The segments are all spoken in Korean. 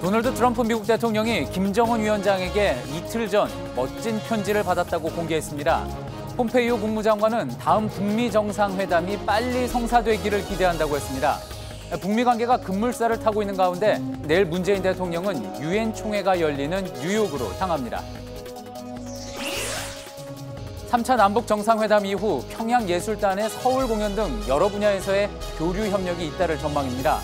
도널드 트럼프 미국 대통령이 김정은 위원장에게 이틀 전 멋진 편지를 받았다고 공개했습니다. 폼페이오 국무장관은 다음 북미 정상회담이 빨리 성사되기를 기대한다고 했습니다. 북미 관계가 급물살을 타고 있는 가운데 내일 문재인 대통령은 유엔 총회가 열리는 뉴욕으로 향합니다. 3차 남북 정상회담 이후 평양예술단의 서울 공연 등 여러 분야에서의 교류 협력이 잇따를 전망입니다.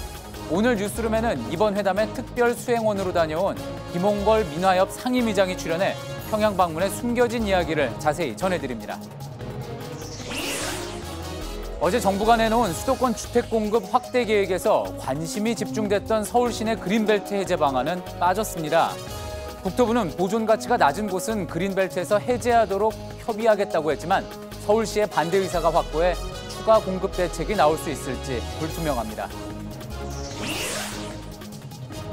오늘 뉴스룸에는 이번 회담의 특별 수행원으로 다녀온 김홍걸 민화협 상임위장이 출연해 평양 방문의 숨겨진 이야기를 자세히 전해드립니다. 어제 정부가 내놓은 수도권 주택 공급 확대 계획에서 관심이 집중됐던 서울 시내 그린벨트 해제 방안은 빠졌습니다. 국토부는 보존 가치가 낮은 곳은 그린벨트에서 해제하도록 협의하겠다고 했지만 서울시의 반대 의사가 확고해 추가 공급 대책이 나올 수 있을지 불투명합니다.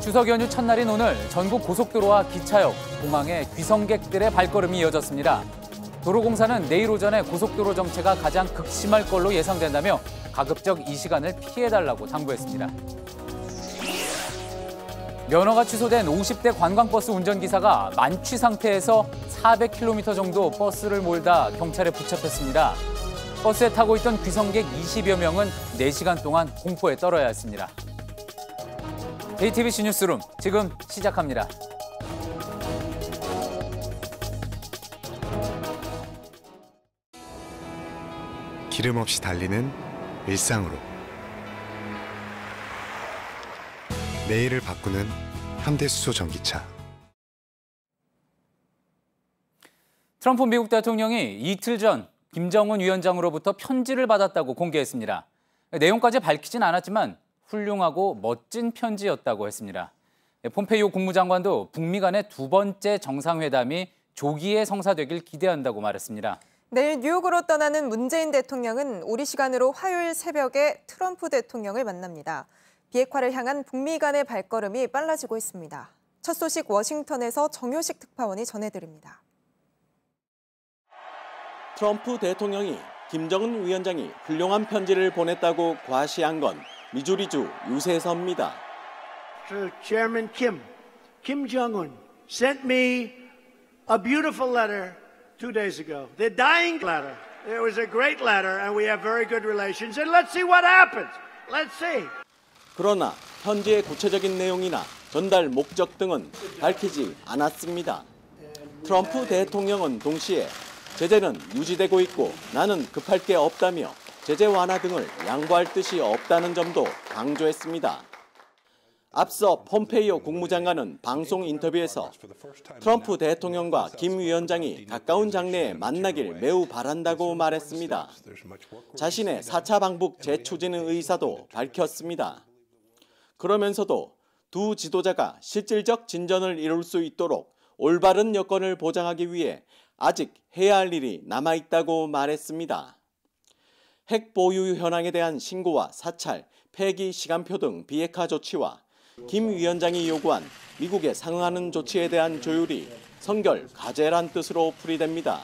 추석 연휴 첫날인 오늘 전국 고속도로와 기차역, 공항에 귀성객들의 발걸음이 이어졌습니다. 도로공사는 내일 오전에 고속도로 정체가 가장 극심할 걸로 예상된다며 가급적 이 시간을 피해달라고 당부했습니다. 면허가 취소된 50대 관광버스 운전기사가 만취 상태에서 400km 정도 버스를 몰다 경찰에 붙잡혔습니다. 버스에 타고 있던 귀성객 20여 명은 4시간 동안 공포에 떨어야 했습니다. JTBC 뉴스룸 지금 시작합니다. 기름 없이 달리는 일상으로 내일을 바꾸는 현대수소 전기차. 트럼프 미국 대통령이 이틀 전 김정은 위원장으로부터 편지를 받았다고 공개했습니다. 내용까지 밝히진 않았지만 훌륭하고 멋진 편지였다고 했습니다. 폼페이오 국무장관도 북미 간의 두 번째 정상회담이 조기에 성사되길 기대한다고 말했습니다. 내일 뉴욕으로 떠나는 문재인 대통령은 우리 시간으로 화요일 새벽에 트럼프 대통령을 만납니다. 비핵화를 향한 북미 간의 발걸음이 빨라지고 있습니다. 첫 소식 워싱턴에서 정효식 특파원이 전해드립니다. 트럼프 대통령이 김정은 위원장이 훌륭한 편지를 보냈다고 과시한 건 미주리주 유세서입니다. Chairman Kim Jong-un sent me a beautiful letter 2 days ago. The dying letter. It was a great letter and we have very good relations. And let's see what happens. Let's see. 그러나 편지의 구체적인 내용이나 전달 목적 등은 밝히지 않았습니다. 트럼프 대통령은 동시에 제재는 유지되고 있고 나는 급할 게 없다며 제재 완화 등을 양보할 뜻이 없다는 점도 강조했습니다. 앞서 폼페이오 국무장관은 방송 인터뷰에서 트럼프 대통령과 김 위원장이 가까운 장래에 만나길 매우 바란다고 말했습니다. 자신의 4차 방북 재추진 의사도 밝혔습니다. 그러면서도 두 지도자가 실질적 진전을 이룰 수 있도록 올바른 여건을 보장하기 위해 아직 해야 할 일이 남아있다고 말했습니다. 핵 보유 현황에 대한 신고와 사찰, 폐기 시간표 등 비핵화 조치와 김 위원장이 요구한 미국에 상응하는 조치에 대한 조율이 선결 과제란 뜻으로 풀이됩니다.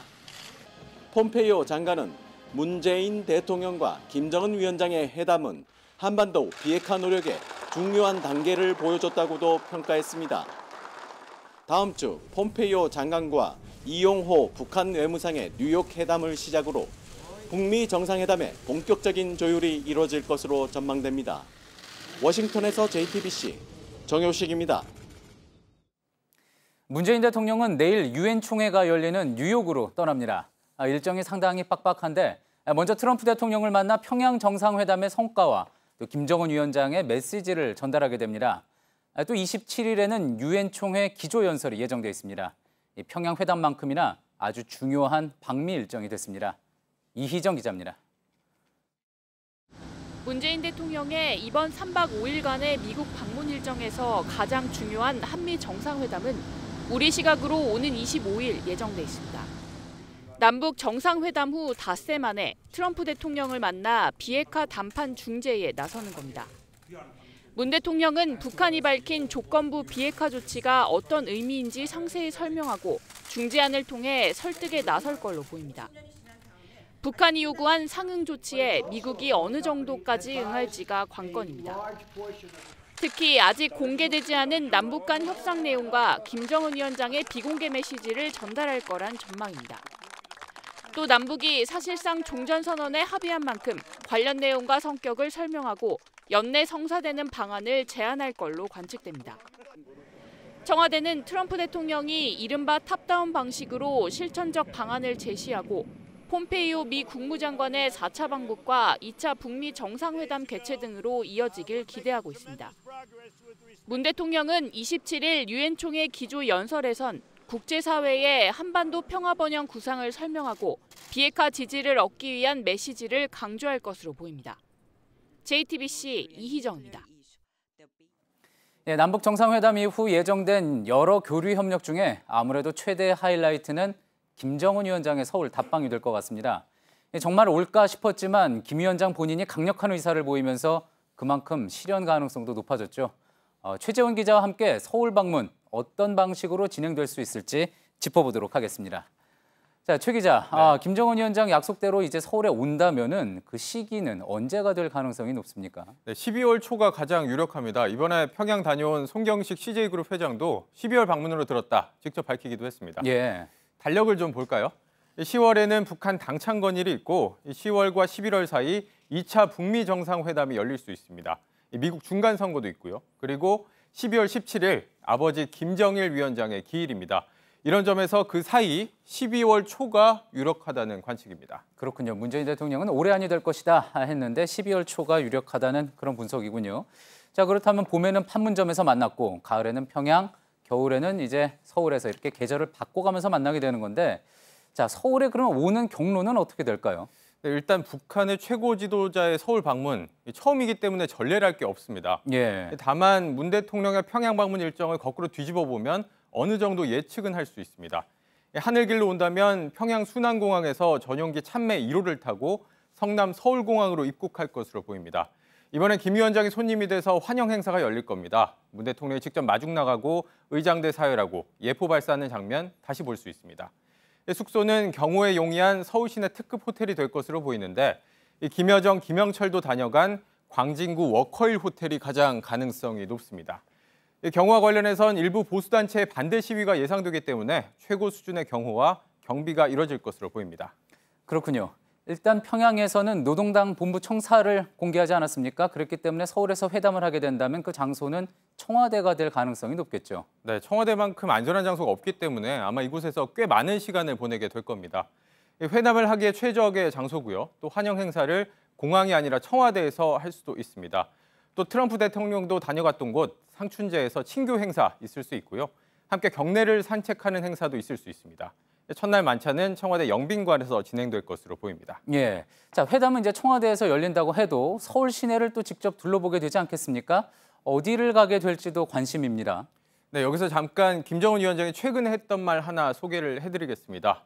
폼페이오 장관은 문재인 대통령과 김정은 위원장의 회담은 한반도 비핵화 노력의 중요한 단계를 보여줬다고도 평가했습니다. 다음 주 폼페이오 장관과 이용호 북한 외무상의 뉴욕 회담을 시작으로 북미 정상회담의 본격적인 조율이 이루어질 것으로 전망됩니다. 워싱턴에서 JTBC 정효식입니다. 문재인 대통령은 내일 유엔 총회가 열리는 뉴욕으로 떠납니다. 일정이 상당히 빡빡한데 먼저 트럼프 대통령을 만나 평양 정상회담의 성과와 또 김정은 위원장의 메시지를 전달하게 됩니다. 또 27일에는 유엔 총회 기조연설이 예정돼 있습니다. 평양 회담만큼이나 아주 중요한 방미 일정이 됐습니다. 이희정 기자입니다. 문재인 대통령의 이번 3박 5일간의 미국 방문 일정에서 가장 중요한 한미 정상회담은 우리 시각으로 오는 25일 예정돼 있습니다. 남북 정상회담 후 닷새 만에 트럼프 대통령을 만나 비핵화談判 중재에 나서는 겁니다. 문 대통령은 북한이 밝힌 조건부 비핵화 조치가 어떤 의미인지 상세히 설명하고 중재안을 통해 설득에 나설 걸로 보입니다. 북한이 요구한 상응 조치에 미국이 어느 정도까지 응할지가 관건입니다. 특히 아직 공개되지 않은 남북 간 협상 내용과 김정은 위원장의 비공개 메시지를 전달할 거란 전망입니다. 또 남북이 사실상 종전선언에 합의한 만큼 관련 내용과 성격을 설명하고 연내 성사되는 방안을 제안할 걸로 관측됩니다. 청와대는 트럼프 대통령이 이른바 탑다운 방식으로 실천적 방안을 제시하고 폼페이오 미 국무장관의 4차 방북과 2차 북미 정상회담 개최 등으로 이어지길 기대하고 있습니다. 문 대통령은 27일 유엔 총회 기조 연설에선 국제사회에 한반도 평화 번영 구상을 설명하고 비핵화 지지를 얻기 위한 메시지를 강조할 것으로 보입니다. JTBC 이희정입니다. 네, 남북 정상회담 이후 예정된 여러 교류 협력 중에 아무래도 최대 하이라이트는 김정은 위원장의 서울 답방이 될 것 같습니다. 정말 올까 싶었지만 김 위원장 본인이 강력한 의사를 보이면서 그만큼 실현 가능성도 높아졌죠. 최재원 기자와 함께 서울 방문 어떤 방식으로 진행될 수 있을지 짚어보도록 하겠습니다. 자, 최 기자, 김정은 위원장 약속대로 이제 서울에 온다면은 그 시기는 언제가 될 가능성이 높습니까? 네, 12월 초가 가장 유력합니다. 이번에 평양 다녀온 송경식 CJ그룹 회장도 12월 방문으로 들었다 직접 밝히기도 했습니다. 예. 달력을 좀 볼까요? 10월에는 북한 당창 건일이 있고 10월과 11월 사이 2차 북미 정상회담이 열릴 수 있습니다. 미국 중간 선거도 있고요. 그리고 12월 17일 아버지 김정일 위원장의 기일입니다. 이런 점에서 그 사이 12월 초가 유력하다는 관측입니다. 그렇군요. 문재인 대통령은 올해 안이 될 것이다 했는데 12월 초가 유력하다는 그런 분석이군요. 자, 그렇다면 봄에는 판문점에서 만났고 가을에는 평양, 겨울에는 이제 서울에서 이렇게 계절을 바꿔가면서 만나게 되는 건데, 자, 서울에 그럼 오는 경로는 어떻게 될까요? 네, 일단 북한의 최고 지도자의 서울 방문 처음이기 때문에 전례랄 게 없습니다. 예. 다만 문 대통령의 평양 방문 일정을 거꾸로 뒤집어 보면 어느 정도 예측은 할 수 있습니다. 하늘길로 온다면 평양 순안공항에서 전용기 참매 1호를 타고 성남 서울공항으로 입국할 것으로 보입니다. 이번엔 김 위원장이 손님이 돼서 환영 행사가 열릴 겁니다. 문 대통령이 직접 마중 나가고 의장대 사열하고 예포 발사하는 장면 다시 볼 수 있습니다. 숙소는 경호에 용이한 서울시내 특급 호텔이 될 것으로 보이는데 김여정, 김영철도 다녀간 광진구 워커힐 호텔이 가장 가능성이 높습니다. 경호와 관련해선 일부 보수단체의 반대 시위가 예상되기 때문에 최고 수준의 경호와 경비가 이뤄질 것으로 보입니다. 그렇군요. 일단 평양에서는 노동당 본부 청사를 공개하지 않았습니까? 그렇기 때문에 서울에서 회담을 하게 된다면 그 장소는 청와대가 될 가능성이 높겠죠. 네, 청와대만큼 안전한 장소가 없기 때문에 아마 이곳에서 꽤 많은 시간을 보내게 될 겁니다. 회담을 하기에 최적의 장소고요. 또 환영 행사를 공항이 아니라 청와대에서 할 수도 있습니다. 또 트럼프 대통령도 다녀갔던 곳 상춘제에서 친교 행사 있을 수 있고요. 함께 경내를 산책하는 행사도 있을 수 있습니다. 첫날 만찬은 청와대 영빈관에서 진행될 것으로 보입니다. 예. 자, 회담은 이제 청와대에서 열린다고 해도 서울 시내를 또 직접 둘러보게 되지 않겠습니까? 어디를 가게 될지도 관심입니다. 네, 여기서 잠깐 김정은 위원장이 최근에 했던 말 하나 소개를 해드리겠습니다.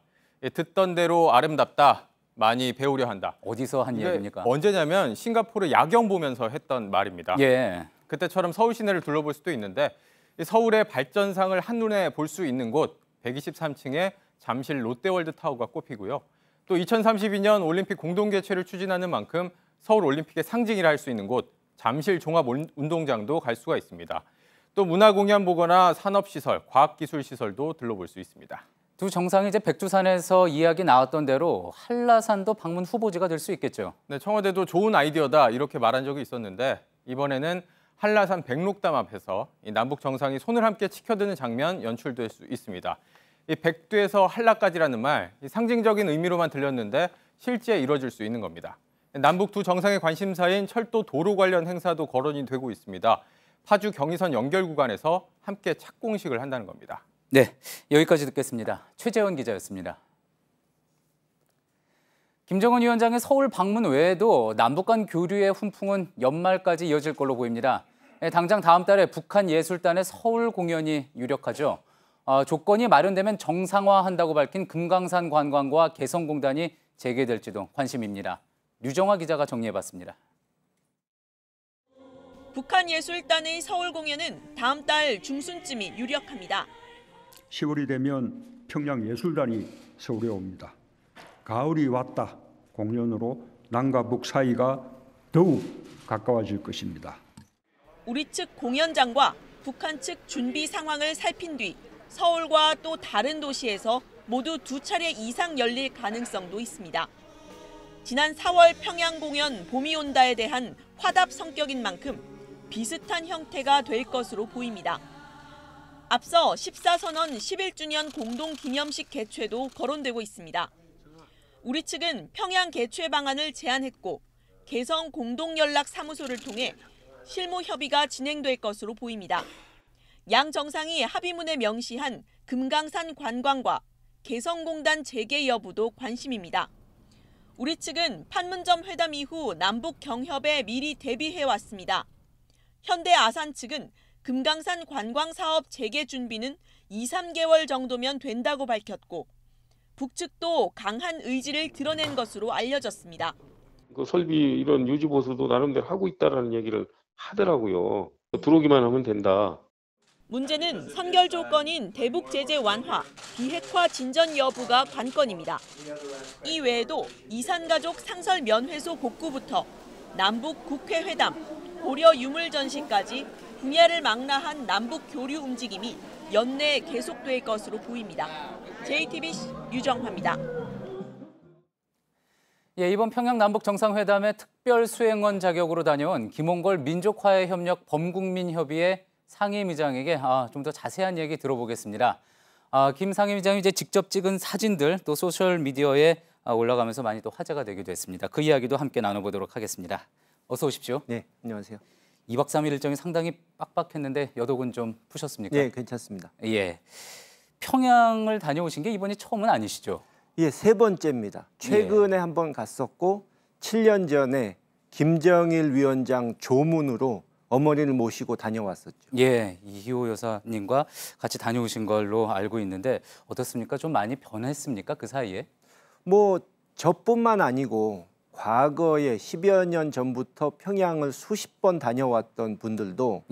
듣던 대로 아름답다, 많이 배우려 한다. 어디서 한 이야기입니까? 언제냐면 싱가포르 야경 보면서 했던 말입니다. 예. 그때처럼 서울 시내를 둘러볼 수도 있는데 서울의 발전상을 한눈에 볼 수 있는 곳 123층의 잠실 롯데월드 타워가 꼽히고요. 또 2032년 올림픽 공동 개최를 추진하는 만큼 서울 올림픽의 상징이라 할 수 있는 곳 잠실 종합운동장도 갈 수가 있습니다. 또 문화공연 보거나 산업시설, 과학기술시설도 둘러볼 수 있습니다. 두 정상이 이제 백두산에서 이야기 나왔던 대로 한라산도 방문 후보지가 될 수 있겠죠. 네, 청와대도 좋은 아이디어다 이렇게 말한 적이 있었는데 이번에는 한라산 백록담 앞에서 남북 정상이 손을 함께 치켜드는 장면 연출될 수 있습니다. 이 백두에서 한라까지라는 말 상징적인 의미로만 들렸는데 실제 이뤄질 수 있는 겁니다. 남북 두 정상의 관심사인 철도 도로 관련 행사도 거론이 되고 있습니다. 파주 경의선 연결 구간에서 함께 착공식을 한다는 겁니다. 네, 여기까지 듣겠습니다. 최재원 기자였습니다. 김정은 위원장의 서울 방문 외에도 남북 간 교류의 훈풍은 연말까지 이어질 걸로 보입니다. 당장 다음 달에 북한 예술단의 서울 공연이 유력하죠. 조건이 마련되면 정상화한다고 밝힌 금강산 관광과 개성공단이 재개될지도 관심입니다. 류정화 기자가 정리해봤습니다. 북한 예술단의 서울 공연은 다음 달 중순쯤이 유력합니다. 10월이 되면 평양 예술단이 서울에 옵니다. 가을이 왔다 공연으로 남과 북 사이가 더욱 가까워질 것입니다. 우리 측 공연장과 북한 측 준비 상황을 살핀 뒤 서울과 또 다른 도시에서 모두 2차례 이상 열릴 가능성도 있습니다. 지난 4월 평양 공연 봄이 온다에 대한 화답 성격인 만큼 비슷한 형태가 될 것으로 보입니다. 앞서 14선언 11주년 공동기념식 개최도 거론되고 있습니다. 우리 측은 평양 개최 방안을 제안했고 개성 공동연락사무소를 통해 실무 협의가 진행될 것으로 보입니다. 양 정상이 합의문에 명시한 금강산 관광과 개성공단 재개 여부도 관심입니다. 우리 측은 판문점 회담 이후 남북 경협에 미리 대비해왔습니다. 현대 아산 측은 금강산 관광사업 재개 준비는 2-3개월 정도면 된다고 밝혔고 북측도 강한 의지를 드러낸 것으로 알려졌습니다. 그 설비 이런 유지 보수도 나름대로 하고 있다라는 얘기를 하더라고요. 들어오기만 하면 된다. 문제는 선결 조건인 대북 제재 완화, 비핵화 진전 여부가 관건입니다. 이 외에도 이산가족 상설 면회소 복구부터 남북 국회 회담, 고려 유물 전시까지 분야를 망라한 남북 교류 움직임이 연내 계속될 것으로 보입니다. JTBC 유정화입니다. 예, 이번 평양 남북 정상회담에 특별 수행원 자격으로 다녀온 김홍걸 민족화해협력 범국민협의회 상임위장에게 좀 더 자세한 얘기 들어보겠습니다. 김 상임위장이 이제 직접 찍은 사진들 또 소셜 미디어에 올라가면서 많이 또 화제가 되기도 했습니다. 그 이야기도 함께 나눠보도록 하겠습니다. 어서 오십시오. 네, 안녕하세요. 2박 3일 일정이 상당히 빡빡했는데 여독은 좀 푸셨습니까? 네, 괜찮습니다. 예, 평양을 다녀오신 게 이번이 처음은 아니시죠? 예, 3번째입니다. 최근에 한 번 갔었고 7년 전에 김정일 위원장 조문으로 어머니를 모시고 다녀왔었죠. 예, 이희호 여사님과 같이 다녀오신 걸로 알고 있는데 어떻습니까? 좀 많이 변했습니까? 그 사이에? 뭐 저뿐만 아니고 과거에 10여 년 전부터 평양을 수십 번 다녀왔던 분들도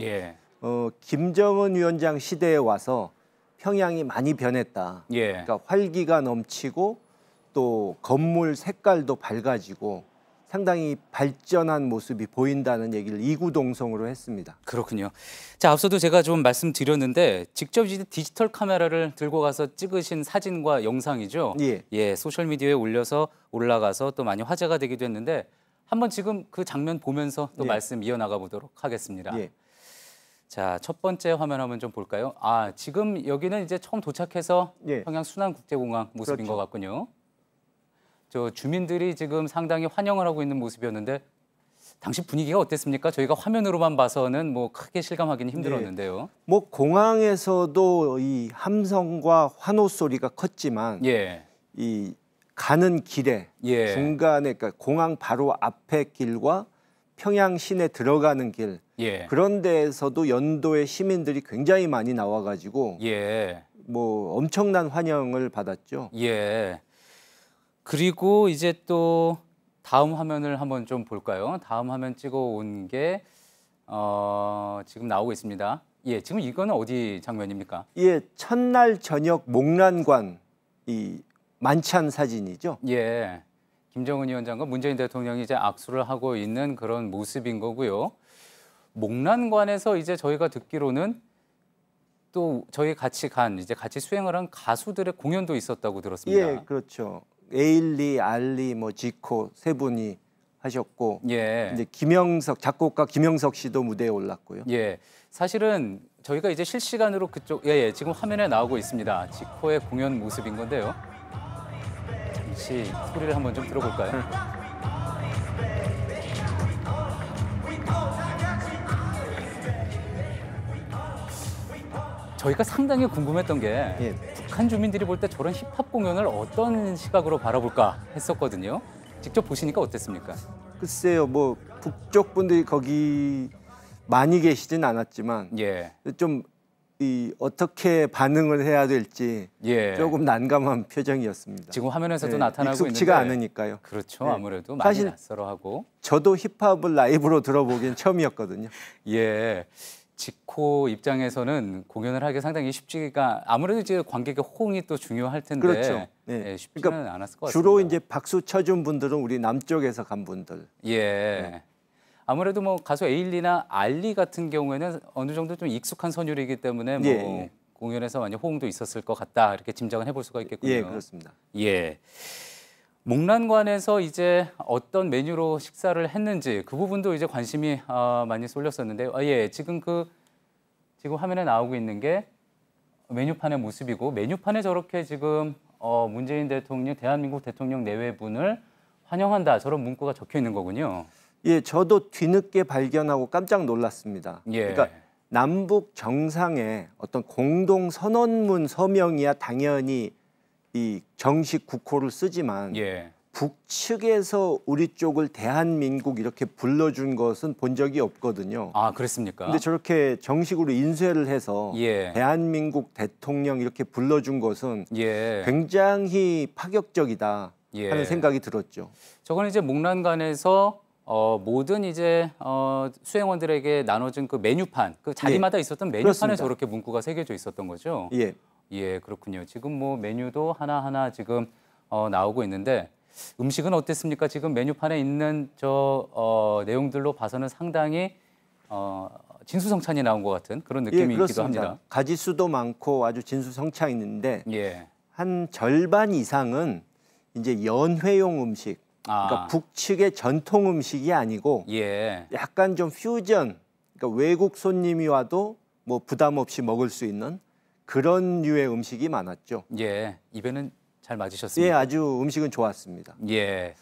김정은 위원장 시대에 와서 평양이 많이 변했다. 그러니까 활기가 넘치고 또 건물 색깔도 밝아지고 상당히 발전한 모습이 보인다는 얘기를 이구동성으로 했습니다. 그렇군요. 자, 앞서도 제가 좀 말씀드렸는데 직접 이제 디지털 카메라를 들고 가서 찍으신 사진과 영상이죠. 예, 소셜 미디어에 올라가서 또 많이 화제가 되기도 했는데 한번 지금 그 장면 보면서 또 말씀 이어나가 보도록 하겠습니다. 자, 첫 번째 화면 한번 좀 볼까요? 지금 여기는 이제 처음 도착해서 평양 순안국제공항 모습인 것 같군요. 저 주민들이 지금 상당히 환영을 하고 있는 모습이었는데 당시 분위기가 어땠습니까? 저희가 화면으로만 봐서는 뭐 크게 실감하기는 힘들었는데요. 뭐 공항에서도 이 함성과 환호 소리가 컸지만 이 가는 길에 중간에 그러니까 공항 바로 앞에 길과 평양 시내 들어가는 길 그런 데에서도 연도의 시민들이 굉장히 많이 나와가지고 뭐 엄청난 환영을 받았죠. 그리고 이제 또 다음 화면을 한번 좀 볼까요? 다음 화면 찍어온 게 지금 나오고 있습니다. 예, 지금 이거는 어디 장면입니까? 예, 첫날 저녁 목란관 이 만찬 사진이죠. 예, 김정은 위원장과 문재인 대통령이 이제 악수를 하고 있는 그런 모습인 거고요. 목란관에서 이제 저희가 듣기로는 또 저희 같이 수행을 한 가수들의 공연도 있었다고 들었습니다. 예, 그렇죠. 에일리, 알리, 뭐 지코 세 분이 하셨고 이제 작곡가 김영석 씨도 무대에 올랐고요. 사실은 저희가 이제 실시간으로 그쪽 지금 화면에 나오고 있습니다. 지코의 공연 모습인 건데요. 잠시 소리를 한번 좀 들어볼까요? 저희가 상당히 궁금했던 게 북한 주민들이 볼 때 저런 힙합 공연을 어떤 시각으로 바라볼까 했었거든요. 직접 보시니까 어땠습니까? 글쎄요, 뭐 북쪽 분들이 거기 많이 계시진 않았지만 좀 어떻게 반응을 해야 될지 조금 난감한 표정이었습니다. 지금 화면에서도 나타나고 익숙치가 있는데 않으니까요. 그렇죠. 아무래도 많이 낯설어하고. 저도 힙합을 라이브로 들어보기엔 처음이었거든요. 지코 입장에서는 공연을 하기 상당히 쉽지가 아무래도 이제 관객의 호응이 또 중요할 텐데 쉽지는 않았을 것 같습니다. 주로 이제 박수 쳐준 분들은 우리 남쪽에서 간 분들. 아무래도 뭐 가수 에일리나 알리 같은 경우에는 어느 정도 좀 익숙한 선율이기 때문에 뭐 예. 공연에서 완전 호응도 있었을 것 같다 이렇게 짐작은 해볼 수가 있겠군요. 예, 그렇습니다. 예. 목란관에서 이제 어떤 메뉴로 식사를 했는지 그 부분도 이제 관심이 많이 쏠렸었는데요. 예, 지금 화면에 나오고 있는 게 메뉴판의 모습이고 메뉴판에 저렇게 지금 문재인 대통령, 대한민국 대통령 내외분을 환영한다 저런 문구가 적혀 있는 거군요. 예, 저도 뒤늦게 발견하고 깜짝 놀랐습니다. 예. 그러니까 남북 정상의 어떤 공동 선언문 서명이야 당연히 이 정식 국호를 쓰지만 예. 북측에서 우리 쪽을 대한민국 이렇게 불러준 것은 본 적이 없거든요. 아, 그랬습니까? 근데 저렇게 정식으로 인쇄를 해서 예. 대한민국 대통령 이렇게 불러준 것은 예. 굉장히 파격적이다 예. 하는 생각이 들었죠. 저건 이제 목란관에서 모든 이제 수행원들에게 나눠진 그 메뉴판, 그 자리마다 있었던 메뉴판에 그렇습니다. 저렇게 문구가 새겨져 있었던 거죠. 예. 예, 그렇군요. 지금 뭐 메뉴도 하나하나 지금 나오고 있는데 음식은 어땠습니까? 지금 메뉴판에 있는 내용들로 봐서는 상당히 진수성찬이 나온 것 같은 그런 느낌이 예, 있기도 합니다. 가지수도 많고 아주 진수성찬인데 예. 한 절반 이상은 이제 연회용 음식, 그러니까 북측의 전통 음식이 아니고 예. 약간 좀 퓨전, 그러니까 외국 손님이 와도 뭐 부담 없이 먹을 수 있는 그런 류의 음식이 많았죠. 예, 입에는 잘 맞으셨습니까? 예, 아주 음식은 좋았습니다. 예.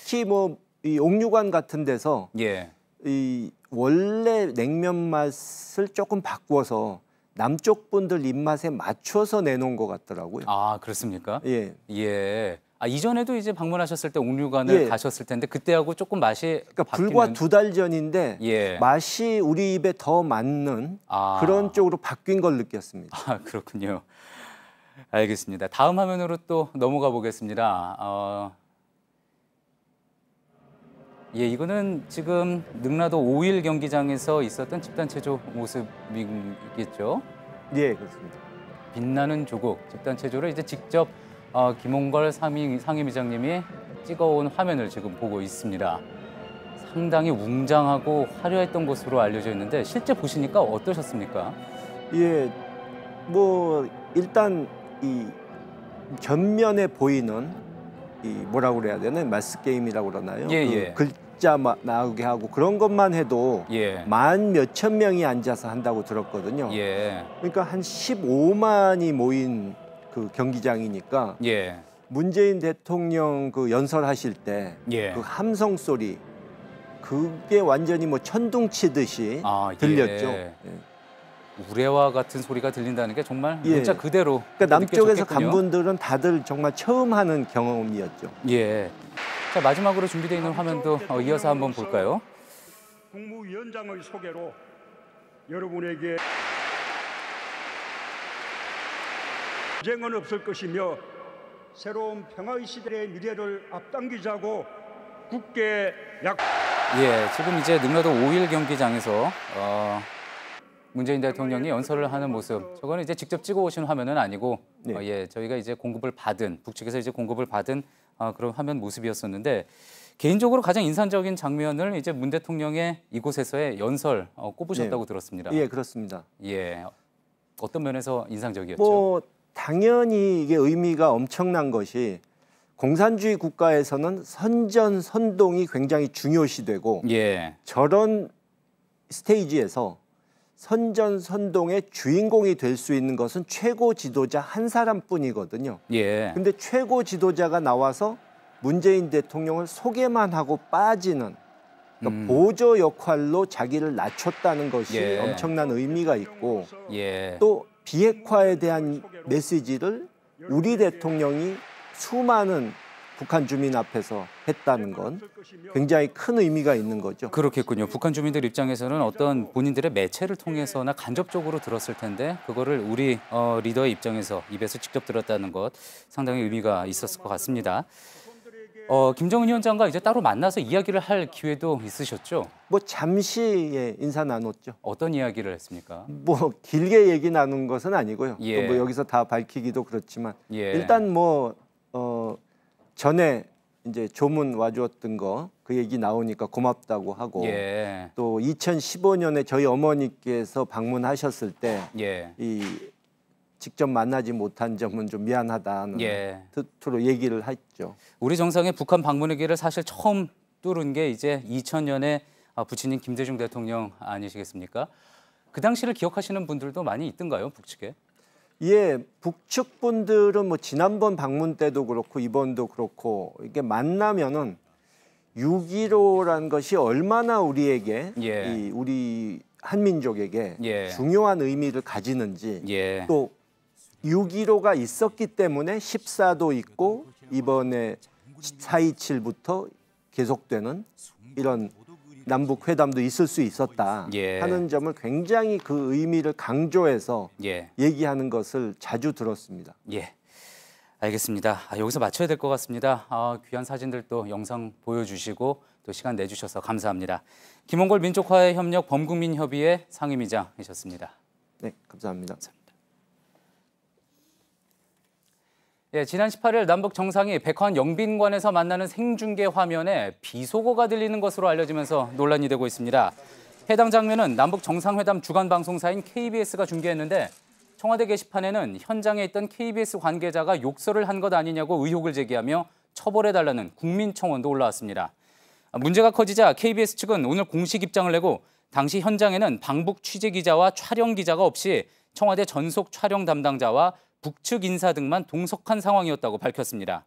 특히 뭐 이 옥류관 같은 데서 예. 이 원래 냉면 맛을 조금 바꿔서 남쪽 분들 입맛에 맞춰서 내놓은 것 같더라고요. 아, 그렇습니까? 예. 예. 이전에도 이제 방문하셨을 때 옥류관을 예. 가셨을 텐데 그때하고 조금 맛이 그러니까 불과 2달 전인데 예. 맛이 우리 입에 더 맞는 그런 쪽으로 바뀐 걸 느꼈습니다. 아, 그렇군요. 알겠습니다. 다음 화면으로 또 넘어가 보겠습니다. 예, 이거는 지금 능라도 5일 경기장에서 있었던 집단 체조 모습이겠죠? 예, 그렇습니다. 빛나는 조국 집단 체조를 이제 직접 김홍걸 상임위장님이 찍어온 화면을 지금 보고 있습니다. 상당히 웅장하고 화려했던 것으로 알려져 있는데 실제 보시니까 어떠셨습니까? 예, 뭐 일단 이 전면에 보이는 이 뭐라고 그래야 되나 마스 게임이라고 그러나요? 예, 예. 글자 나오게 하고 그런 것만 해도 예. 만 몇천 명이 앉아서 한다고 들었거든요. 예. 그러니까 한 15만이 모인 그 경기장이니까 예. 문재인 대통령 그 연설하실 때 예. 그 함성 소리 그게 완전히 뭐 천둥치듯이 들렸죠. 예. 우레와 같은 소리가 들린다는 게 정말 예. 문자 그대로 그러니까 남쪽에서 느껴졌겠군요. 간 분들은 다들 정말 처음 하는 경험이었죠. 예. 자, 마지막으로 준비되어 있는 화면도 이어서 한번 볼까요? 국무위원장의 소개로 여러분에게 전쟁은 없을 것이며 새로운 평화의 시대의 미래를 앞당기자고 굳게 예, 지금 이제 능라도 5일 경기장에서 문재인 대통령이 연설을 하는 모습. 저거는 이제 직접 찍어 오신 화면은 아니고 예, 저희가 이제 공급을 받은 북측에서 이제 공급을 받은 그런 화면 모습이었었는데 개인적으로 가장 인상적인 장면을 이제 문 대통령의 이곳에서의 연설 꼽으셨다고 들었습니다. 예, 그렇습니다. 예, 어떤 면에서 인상적이었죠? 뭐 당연히 이게 의미가 엄청난 것이 공산주의 국가에서는 선전선동이 굉장히 중요시되고 예. 저런 스테이지에서 선전선동의 주인공이 될 수 있는 것은 최고 지도자 한 사람뿐이거든요. 예. 근데 최고 지도자가 나와서 문재인 대통령을 소개만 하고 빠지는 그러니까 보조 역할로 자기를 낮췄다는 것이 예. 엄청난 의미가 있고 예. 또 비핵화에 대한 메시지를 우리 대통령이 수많은 북한 주민 앞에서 했다는 건 굉장히 큰 의미가 있는 거죠. 그렇겠군요. 북한 주민들 입장에서는 어떤 본인들의 매체를 통해서나 간접적으로 들었을 텐데 그거를 우리 리더의 입장에서 입에서 직접 들었다는 것 상당히 의미가 있었을 것 같습니다. 김정은 위원장과 이제 따로 만나서 이야기를 할 기회도 있으셨죠? 뭐 잠시 인사 나눴죠. 어떤 이야기를 했습니까? 뭐 길게 얘기 나눈 것은 아니고요. 예. 또 뭐 여기서 다 밝히기도 그렇지만 예. 일단 뭐 전에 이제 조문 와주었던 거 그 얘기 나오니까 고맙다고 하고 예. 또 2015년에 저희 어머니께서 방문하셨을 때 예. 이 직접 만나지 못한 점은 좀 미안하다는 뜻으로 얘기를 했죠. 우리 정상의 북한 방문의 길을 사실 처음 뚫은 게 이제 2000년에 부친인 김대중 대통령 아니시겠습니까? 그 당시를 기억하시는 분들도 많이 있던가요, 북측에? 예, 북측 분들은 뭐 지난번 방문 때도 그렇고 이번도 그렇고 이게 만나면은 6.15라는 것이 얼마나 우리에게 우리 한민족에게 중요한 의미를 가지는지 또 6.15가 있었기 때문에 14도 있고 이번에 4.27부터 계속되는 이런 남북 회담도 있을 수 있었다 하는 점을 굉장히 그 의미를 강조해서 얘기하는 것을 자주 들었습니다. 예, 알겠습니다. 여기서 마쳐야 될 것 같습니다. 귀한 사진들도 영상 보여주시고 또 시간 내주셔서 감사합니다. 김홍걸 민족화해협력 범국민협의회 상임위장이셨습니다. 네, 감사합니다. 예, 지난 18일 남북 정상이 백화원 영빈관에서 만나는 생중계 화면에 비속어가 들리는 것으로 알려지면서 논란이 되고 있습니다. 해당 장면은 남북 정상회담 주간 방송사인 KBS가 중계했는데 청와대 게시판에는 현장에 있던 KBS 관계자가 욕설을 한 것 아니냐고 의혹을 제기하며 처벌해달라는 국민청원도 올라왔습니다. 문제가 커지자 KBS 측은 오늘 공식 입장을 내고 당시 현장에는 방북 취재기자와 촬영기자가 없이 청와대 전속 촬영 담당자와 북측 인사 등만 동석한 상황이었다고 밝혔습니다.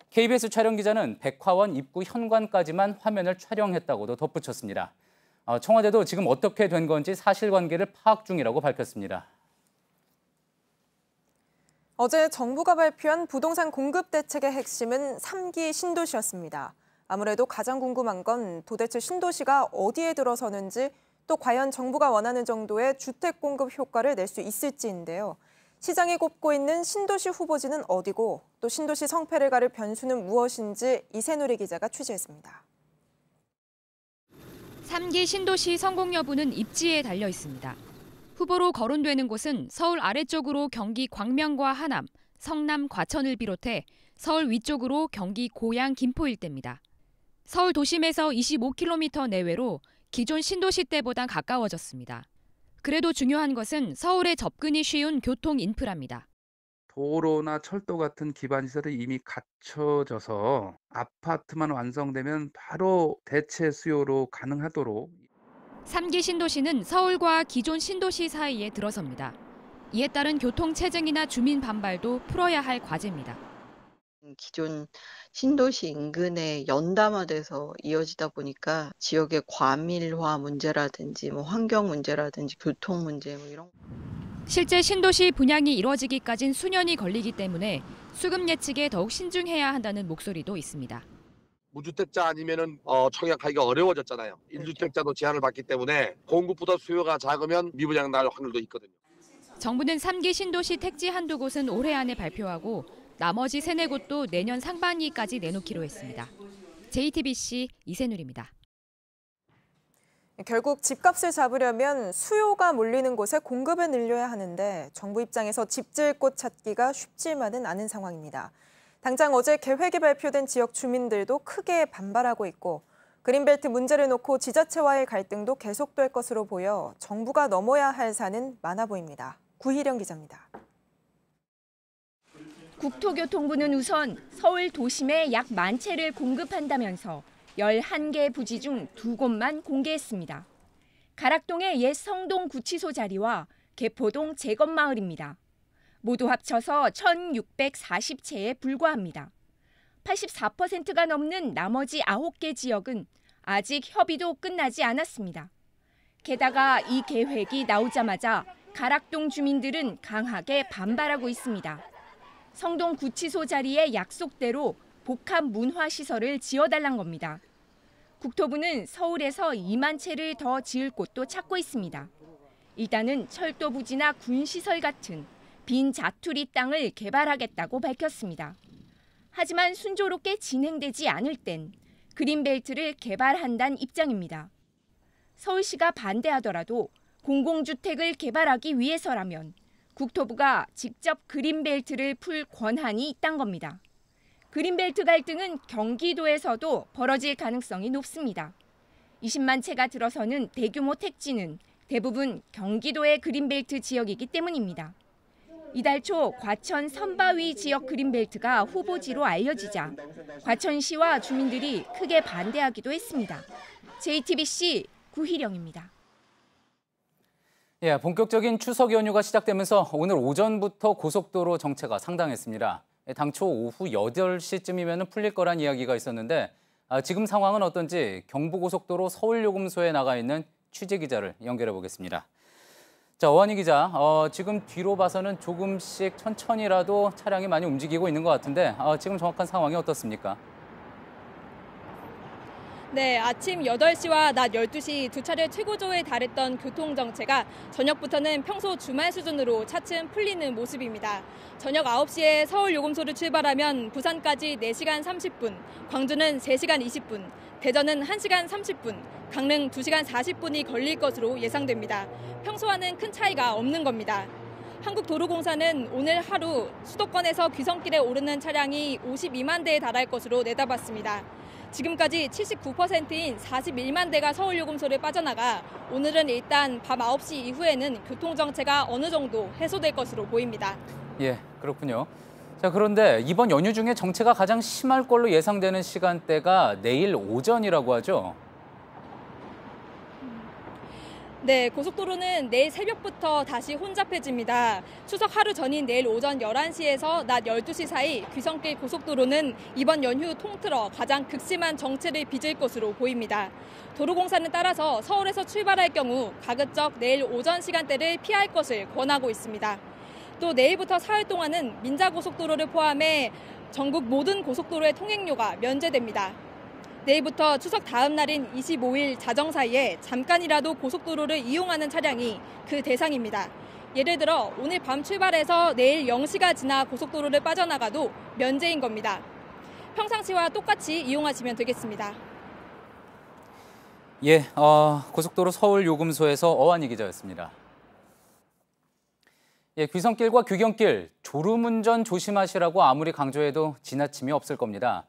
KBS 촬영기자는 백화원 입구 현관까지만 화면을 촬영했다고도 덧붙였습니다. 청와대도 지금 어떻게 된 건지 사실관계를 파악 중이라고 밝혔습니다. 어제 정부가 발표한 부동산 공급 대책의 핵심은 3기 신도시였습니다. 아무래도 가장 궁금한 건 도대체 신도시가 어디에 들어서는지 또 과연 정부가 원하는 정도의 주택 공급 효과를 낼 수 있을지인데요. 시장이 꼽고 있는 신도시 후보지는 어디고 또 신도시 성패를 가를 변수는 무엇인지 이세누리 기자가 취재했습니다. 3기 신도시 성공 여부는 입지에 달려 있습니다. 후보로 거론되는 곳은 서울 아래쪽으로 경기 광명과 하남, 성남 과천을 비롯해 서울 위쪽으로 경기 고양 김포 일대입니다. 서울 도심에서 25km 내외로 기존 신도시 때보다 가까워졌습니다. 그래도 중요한 것은 서울에 접근이 쉬운 교통 인프라입니다. 도로나 철도 같은 기반 시설이 이미 갖춰져서 아파트만 완성되면 바로 대체 수요로 가능하도록 3기 신도시는 서울과 기존 신도시 사이에 들어섭니다. 이에 따른 교통 체증이나 주민 반발도 풀어야 할 과제입니다. 기존 신도시 인근에 연담화돼서 이어지다 보니까 지역의 과밀화 문제라든지 환경 문제라든지 교통 문제 이런 실제 신도시 분양이 이뤄지기까진 수년이 걸리기 때문에 수급 예측에 더욱 신중해야 한다는 목소리도 있습니다. 무주택자 아니면은 청약하기가 어려워졌잖아요. 1주택자도 제한을 받기 때문에 공급보다 수요가 작으면 미분양 날 확률도 있거든요. 정부는 3기 신도시 택지 한두 곳은 올해 안에 발표하고 나머지 3, 4곳도 내년 상반기까지 내놓기로 했습니다. JTBC 이세누리입니다. 결국 집값을 잡으려면 수요가 몰리는 곳에 공급을 늘려야 하는데 정부 입장에서 집 지을 곳 찾기가 쉽지만은 않은 상황입니다. 당장 어제 계획이 발표된 지역 주민들도 크게 반발하고 있고 그린벨트 문제를 놓고 지자체와의 갈등도 계속될 것으로 보여 정부가 넘어야 할 산은 많아 보입니다. 구희령 기자입니다. 국토교통부는 우선 서울 도심에 약 10,000채를 공급한다면서 11개 부지 중 2곳만 공개했습니다. 가락동의 옛 성동 구치소 자리와 개포동 재건마을입니다. 모두 합쳐서 1,640채에 불과합니다. 84%가 넘는 나머지 9개 지역은 아직 협의도 끝나지 않았습니다. 게다가 이 계획이 나오자마자 가락동 주민들은 강하게 반발하고 있습니다. 성동 구치소 자리에 약속대로 복합 문화시설을 지어달란 겁니다. 국토부는 서울에서 2만 채를 더 지을 곳도 찾고 있습니다. 일단은 철도 부지나 군시설 같은 빈 자투리 땅을 개발하겠다고 밝혔습니다. 하지만 순조롭게 진행되지 않을 땐 그린벨트를 개발한다는 입장입니다. 서울시가 반대하더라도 공공주택을 개발하기 위해서라면 국토부가 직접 그린벨트를 풀 권한이 있단 겁니다. 그린벨트 갈등은 경기도에서도 벌어질 가능성이 높습니다. 20만 채가 들어서는 대규모 택지는 대부분 경기도의 그린벨트 지역이기 때문입니다. 이달 초 과천 선바위 지역 그린벨트가 후보지로 알려지자 과천시와 주민들이 크게 반대하기도 했습니다. JTBC 구희령입니다. 예, 본격적인 추석 연휴가 시작되면서 오늘 오전부터 고속도로 정체가 상당했습니다. 당초 오후 8시쯤이면 풀릴 거란 이야기가 있었는데 지금 상황은 어떤지 경부고속도로 서울요금소에 나가 있는 취재기자를 연결해 보겠습니다. 자, 어한희 기자, 지금 뒤로 봐서는 조금씩 천천히라도 차량이 많이 움직이고 있는 것 같은데 지금 정확한 상황이 어떻습니까? 네, 아침 8시와 낮 12시 두 차례 최고조에 달했던 교통정체가 저녁부터는 평소 주말 수준으로 차츰 풀리는 모습입니다. 저녁 9시에 서울요금소를 출발하면 부산까지 4시간 30분, 광주는 3시간 20분, 대전은 1시간 30분, 강릉 2시간 40분이 걸릴 것으로 예상됩니다. 평소와는 큰 차이가 없는 겁니다. 한국도로공사는 오늘 하루 수도권에서 귀성길에 오르는 차량이 52만 대에 달할 것으로 내다봤습니다. 지금까지 79%인 41만 대가 서울요금소를 빠져나가 오늘은 일단 밤 9시 이후에는 교통정체가 어느 정도 해소될 것으로 보입니다. 예, 그렇군요. 자, 그런데 이번 연휴 중에 정체가 가장 심할 걸로 예상되는 시간대가 내일 오전이라고 하죠? 네, 고속도로는 내일 새벽부터 다시 혼잡해집니다. 추석 하루 전인 내일 오전 11시에서 낮 12시 사이 귀성길 고속도로는 이번 연휴 통틀어 가장 극심한 정체를 빚을 것으로 보입니다. 도로공사는 따라서 서울에서 출발할 경우 가급적 내일 오전 시간대를 피할 것을 권하고 있습니다. 또 내일부터 사흘 동안은 민자고속도로를 포함해 전국 모든 고속도로의 통행료가 면제됩니다. 내일부터 추석 다음 날인 25일 자정 사이에 잠깐이라도 고속도로를 이용하는 차량이 그 대상입니다. 예를 들어 오늘 밤 출발해서 내일 0시가 지나 고속도로를 빠져나가도 면제인 겁니다. 평상시와 똑같이 이용하시면 되겠습니다. 예, 고속도로 서울요금소에서 어한희 기자였습니다. 예, 귀성길과 귀경길, 졸음운전 조심하시라고 아무리 강조해도 지나침이 없을 겁니다.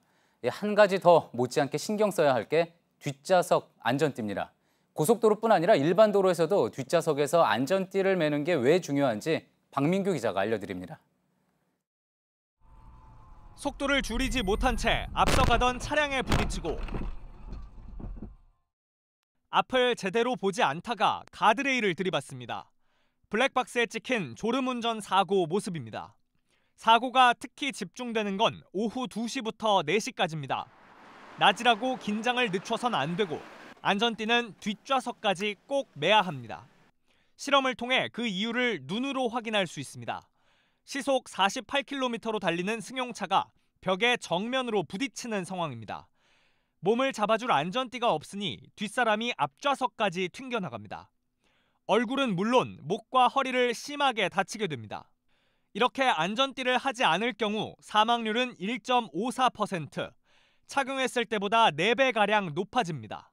한 가지 더 못지않게 신경 써야 할 게 뒷좌석 안전띠입니다. 고속도로뿐 아니라 일반 도로에서도 뒷좌석에서 안전띠를 매는 게 왜 중요한지 박민규 기자가 알려드립니다. 속도를 줄이지 못한 채 앞서가던 차량에 부딪히고 앞을 제대로 보지 않다가 가드레일을 들이받습니다. 블랙박스에 찍힌 졸음운전 사고 모습입니다. 사고가 특히 집중되는 건 오후 2시부터 4시까지입니다. 낮이라고 긴장을 늦춰선 안 되고 안전띠는 뒷좌석까지 꼭 매야 합니다. 실험을 통해 그 이유를 눈으로 확인할 수 있습니다. 시속 48km로 달리는 승용차가 벽에 정면으로 부딪히는 상황입니다. 몸을 잡아줄 안전띠가 없으니 뒷사람이 앞좌석까지 튕겨나갑니다. 얼굴은 물론 목과 허리를 심하게 다치게 됩니다. 이렇게 안전띠를 하지 않을 경우 사망률은 1.54%, 착용했을 때보다 4배가량 높아집니다.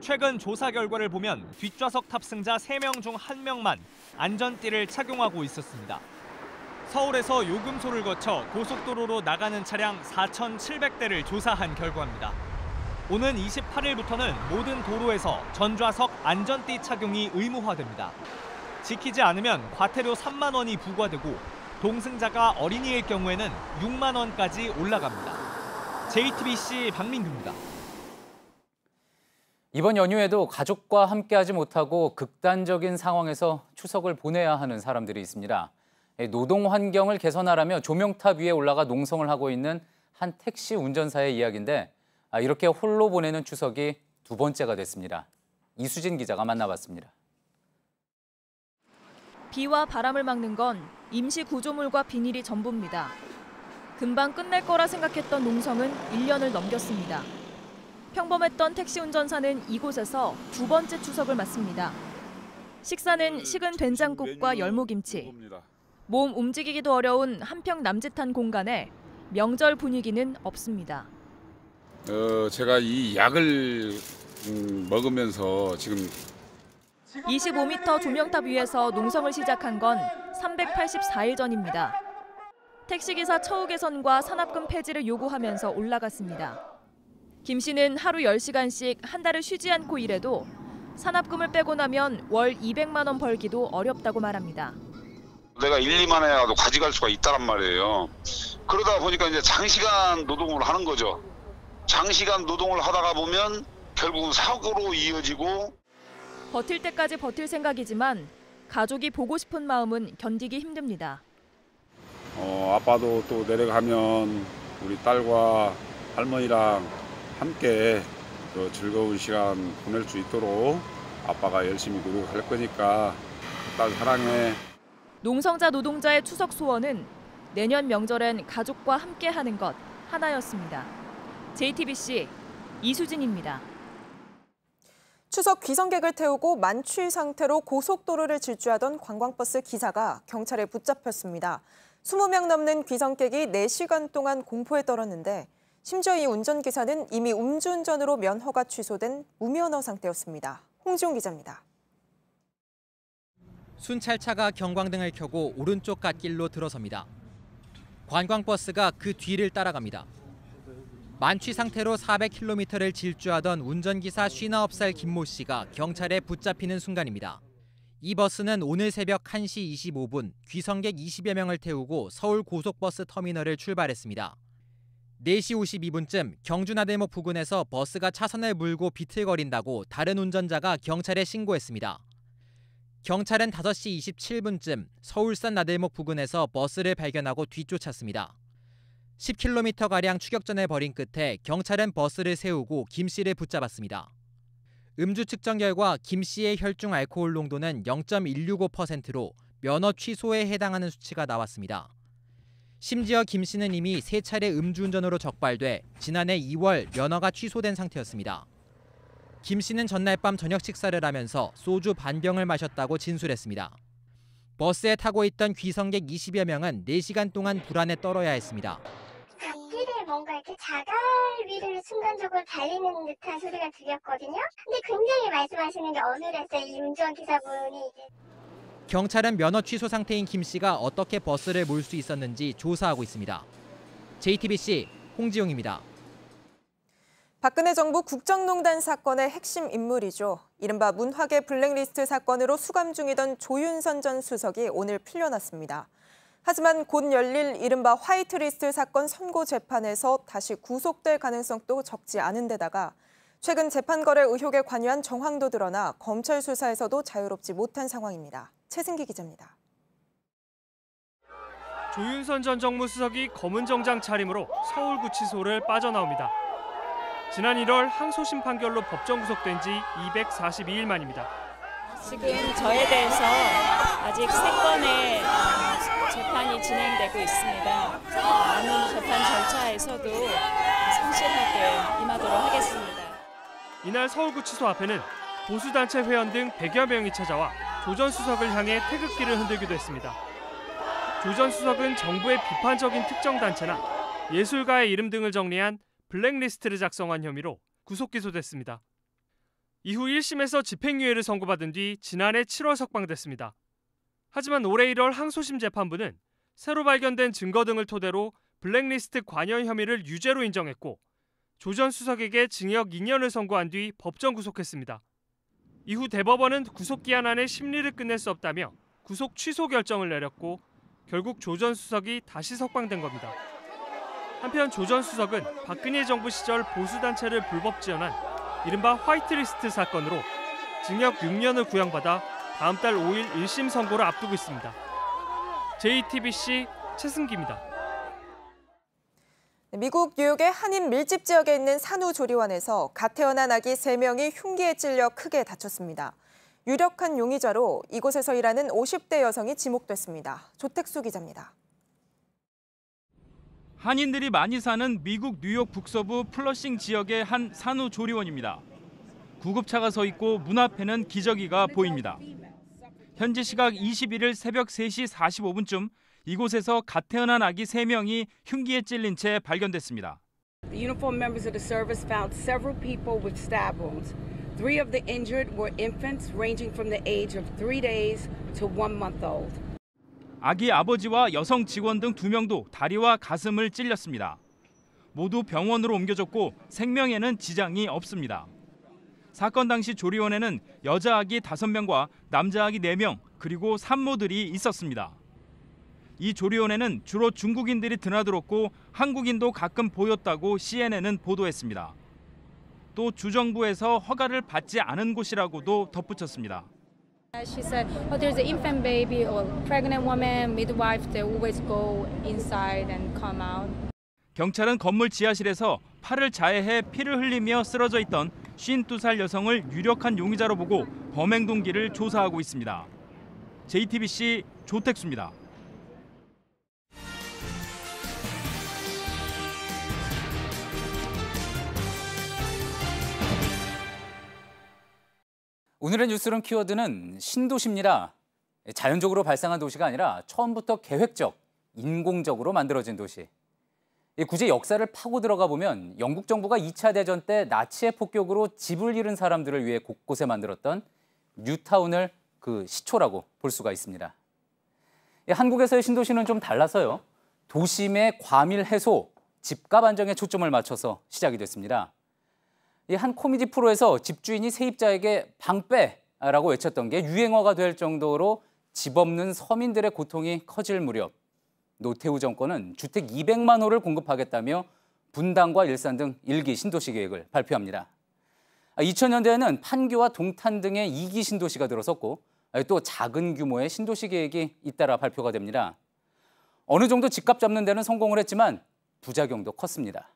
최근 조사 결과를 보면 뒷좌석 탑승자 3명 중 1명만 안전띠를 착용하고 있었습니다. 서울에서 요금소를 거쳐 고속도로로 나가는 차량 4,700대를 조사한 결과입니다. 오는 28일부터는 모든 도로에서 전좌석 안전띠 착용이 의무화됩니다. 지키지 않으면 과태료 3만 원이 부과되고 동승자가 어린이일 경우에는 6만 원까지 올라갑니다. JTBC 박민규입니다. 이번 연휴에도 가족과 함께하지 못하고 극단적인 상황에서 추석을 보내야 하는 사람들이 있습니다. 노동 환경을 개선하라며 조명탑 위에 올라가 농성을 하고 있는 한 택시 운전사의 이야기인데 이렇게 홀로 보내는 추석이 2번째가 됐습니다. 이수진 기자가 만나봤습니다. 비와 바람을 막는 건 임시 구조물과 비닐이 전부입니다. 금방 끝날 거라 생각했던 농성은 1년을 넘겼습니다. 평범했던 택시 운전사는 이곳에서 2번째 추석을 맞습니다. 식사는 식은 된장국과 열무김치. 몸 움직이기도 어려운 한평 남짓한 공간에 명절 분위기는 없습니다. 제가 이 약을 먹으면서 지금 25m 조명탑 위에서 농성을 시작한 건 384일 전입니다. 택시기사 처우 개선과 산업금 폐지를 요구하면서 올라갔습니다. 김 씨는 하루 10시간씩 한 달을 쉬지 않고 일해도 산업금을 빼고 나면 월 200만 원 벌기도 어렵다고 말합니다. 내가 1, 2만 원이라도 가져갈 수가 있다란 말이에요. 그러다 보니까 이제 장시간 노동을 하는 거죠. 장시간 노동을 하다가 보면 결국은 사고로 이어지고. 버틸 때까지 버틸 생각이지만 가족이 보고 싶은 마음은 견디기 힘듭니다. 아빠도 또 내려가면 우리 딸과 할머니랑 함께 즐거운 시간 보낼 수 있도록 아빠가 열심히 노력할 거니까 딸 사랑해. 농성자 노동자의 추석 소원은 내년 명절엔 가족과 함께하는 것 하나였습니다. JTBC 이수진입니다. 추석 귀성객을 태우고 만취 상태로 고속도로를 질주하던 관광버스 기사가 경찰에 붙잡혔습니다. 20명 넘는 귀성객이 4시간 동안 공포에 떨었는데 심지어 이 운전기사는 이미 음주운전으로 면허가 취소된 무면허 상태였습니다. 홍지용 기자입니다. 순찰차가 경광등을 켜고 오른쪽 갓길로 들어섭니다. 관광버스가 그 뒤를 따라갑니다. 만취 상태로 400km를 질주하던 운전기사 59살 김모 씨가 경찰에 붙잡히는 순간입니다. 이 버스는 오늘 새벽 1시 25분 귀성객 20여 명을 태우고 서울 고속버스 터미널을 출발했습니다. 4시 52분쯤 경주 나들목 부근에서 버스가 차선을 물고 비틀거린다고 다른 운전자가 경찰에 신고했습니다. 경찰은 5시 27분쯤 서울산 나들목 부근에서 버스를 발견하고 뒤쫓았습니다. 10km가량 추격전을 벌인 끝에 경찰은 버스를 세우고 김 씨를 붙잡았습니다. 음주 측정 결과 김 씨의 혈중 알코올 농도는 0.165%로 면허 취소에 해당하는 수치가 나왔습니다. 심지어 김 씨는 이미 3차례 음주운전으로 적발돼 지난해 2월 면허가 취소된 상태였습니다. 김 씨는 전날 밤 저녁 식사를 하면서 소주 반병을 마셨다고 진술했습니다. 버스에 타고 있던 귀성객 20여 명은 4시간 동안 불안에 떨어야 했습니다. 앞길에 뭔가 이렇게 자갈 위를 순간적으로 달리는 듯한 소리가 들렸거든요. 근데 굉장히 말씀하시는 게 어눌했어요. 이 운전기사분이 이제. 경찰은 면허 취소 상태인 김 씨가 어떻게 버스를 몰 수 있었는지 조사하고 있습니다. JTBC 홍지용입니다. 박근혜 정부 국정농단 사건의 핵심 인물이죠. 이른바 문화계 블랙리스트 사건으로 수감 중이던 조윤선 전 수석이 오늘 풀려났습니다. 하지만 곧 열릴 이른바 화이트리스트 사건 선고 재판에서 다시 구속될 가능성도 적지 않은 데다가 최근 재판 거래 의혹에 관여한 정황도 드러나 검찰 수사에서도 자유롭지 못한 상황입니다. 최승기 기자입니다. 조윤선 전 정무수석이 검은 정장 차림으로 서울구치소를 빠져나옵니다. 지난 1월 항소심 판결로 법정 구속된 지 242일 만입니다. 지금 저에 대해서 아직 3건의 재판이 진행되고 있습니다. 많은 재판 절차에서도 성실하게 임하도록 하겠습니다. 이날 서울구치소 앞에는 보수단체 회원 등 100여 명이 찾아와 조 전 수석을 향해 태극기를 흔들기도 했습니다. 조 전 수석은 정부의 비판적인 특정 단체나 예술가의 이름 등을 정리한 블랙리스트를 작성한 혐의로 구속 기소됐습니다. 이후 1심에서 집행유예를 선고받은 뒤 지난해 7월 석방됐습니다. 하지만 올해 1월 항소심 재판부는 새로 발견된 증거 등을 토대로 블랙리스트 관여 혐의를 유죄로 인정했고 조 전 수석에게 징역 2년을 선고한 뒤 법정 구속했습니다. 이후 대법원은 구속기한 안에 심리를 끝낼 수 없다며 구속 취소 결정을 내렸고 결국 조 전 수석이 다시 석방된 겁니다. 한편 조 전 수석은 박근혜 정부 시절 보수단체를 불법 지원한 이른바 화이트리스트 사건으로 징역 6년을 구형받아 다음 달 5일 1심 선고를 앞두고 있습니다. JTBC 최승기입니다. 미국 뉴욕의 한인 밀집 지역에 있는 산후조리원에서 갓 태어난 아기 3명이 흉기에 찔려 크게 다쳤습니다. 유력한 용의자로 이곳에서 일하는 50대 여성이 지목됐습니다. 조택수 기자입니다. 한인들이 많이 사는 미국 뉴욕 북서부 플러싱 지역의 한 산후조리원입니다. 구급차가 서 있고 문 앞에는 기저귀가 보입니다. 현지 시각 21일 새벽 3시 45분쯤 이곳에서 갓 태어난 아기 3명이 흉기에 찔린 채 발견됐습니다. The uniformed members of the service found several people with stab wounds. 3 of the injured were infants ranging from the age of 3 days to 1 month old. 아기 아버지와 여성 직원 등 2명도 다리와 가슴을 찔렸습니다. 모두 병원으로 옮겨졌고 생명에는 지장이 없습니다. 사건 당시 조리원에는 여자 아기 5명과 남자 아기 4명 그리고 산모들이 있었습니다. 이 조리원에는 주로 중국인들이 드나들었고 한국인도 가끔 보였다고 CNN은 보도했습니다. 또 주정부에서 허가를 받지 않은 곳이라고도 덧붙였습니다. She said, "Oh, there's an infant baby or pregnant woman, midwife. They always go inside and come out." 경찰은 건물 지하실에서 팔을 자해해 피를 흘리며 쓰러져 있던 52살 여성을 유력한 용의자로 보고 범행 동기를 조사하고 있습니다. JTBC 조택수입니다. 오늘의 뉴스룸 키워드는 신도시입니다. 자연적으로 발생한 도시가 아니라 처음부터 계획적, 인공적으로 만들어진 도시. 굳이 역사를 파고 들어가 보면 영국 정부가 2차 대전 때 나치의 폭격으로 집을 잃은 사람들을 위해 곳곳에 만들었던 뉴타운을 그 시초라고 볼 수가 있습니다. 한국에서의 신도시는 좀 달라서요. 도심의 과밀 해소, 집값 안정에 초점을 맞춰서 시작이 됐습니다. 한 코미디 프로에서 집주인이 세입자에게 방 빼라고 외쳤던 게 유행어가 될 정도로 집 없는 서민들의 고통이 커질 무렵 노태우 정권은 주택 200만 호를 공급하겠다며 분당과 일산 등 1기 신도시 계획을 발표합니다. 2000년대에는 판교와 동탄 등의 2기 신도시가 들어섰고 또 작은 규모의 신도시 계획이 잇따라 발표가 됩니다. 어느 정도 집값 잡는 데는 성공을 했지만 부작용도 컸습니다.